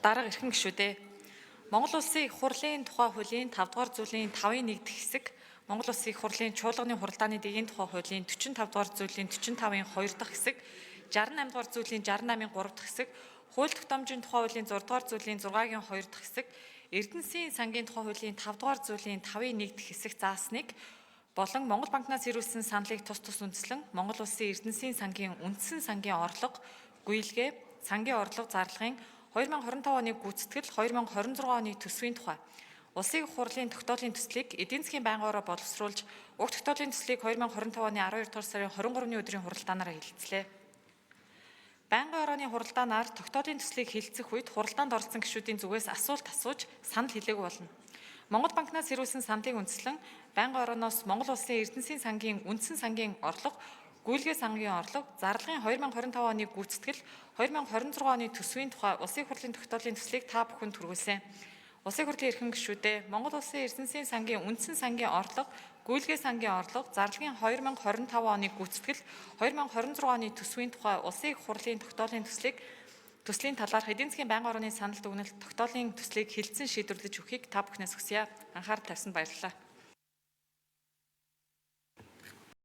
Дарга эрхэм гишүүдээ. Монгол Улсын их хурлын тухай хуулийн 5 дугаар зүйлийн 5-ын 1 дэх хэсэг, Монгол Улсын их хурлын чуулганы хуралдааны дэгийн тухай хуулийн 45 дугаар зүйлийн 45-ын 2 дахь хэсэг, 68 дугаар зүйлийн 68-ын 3 дахь хэсэг, хууль тогтоомжийн тухай хуулийн 6 дугаар зүйлийн 6-гийн 2 дахь хэсэг, Эрдэнэсийн сангийн тухай хуулийн 5 дугаар зүйлийн 5-ын 1 дэх хэсэг заасныг болон Монгол банкнаас ирүүлсэн саналыг тус үндэслэн Монгол Улсын Эрдэнэсийн сангийн үндсэн сангийн орлого, гүйэлгээ, сангийн орлого зарлагын 2025 оны гүйцэтгэл 2026 оны төсвийн тухай Улсын их хурлын тогтоолын төслийг эдийн засгийн байнгын ороо боловсруулж уг тогтоолын төслийг 2025 оны 12 дугаар сарын 23-ны өдрийн хуралдаанаар хэлэлцлээ. Байнгын орооны хуралдаанаар тогтоолын төслийг хэлэлцэх үед хуралдаанд оролцсон гишүүдийн зүгээс асуулт асууж санал хэлээгүй болно. Монгол банкнаас ирүүлсэн саналыг үндэслэн байнгын орооноос Монгол Улсын Эрдэнэсийн сангийн үндсэн сангийн орлого, гүйэлгээ сангийн орлого, зарлагын 2025 оны гүйцэтгэл 2026 оны төсвийн тухай Улсын их хурлын тогтоолын төслийг та бүхэнд хүргэсэн. Улсын их хурлын эрхэм гишүүдээ Монгол Улсын Эрдэнэсийн сангийн үндсэн сангийн орлого, гүйэлгээ сангийн орлого, зарлагын 2025 оны гүйцэтгэл 2026 оны төсвийн тухай Улсын их хурлын тогтоолын төслийн талаарх эдийн засгийн байнгын орооны санал дүгнэлт тогтоолын төслийг хэлэлцэн шийдвэрлэж өгөхийг та бүхнээс хүсье. Анхаарал тавьсанд баярлалаа.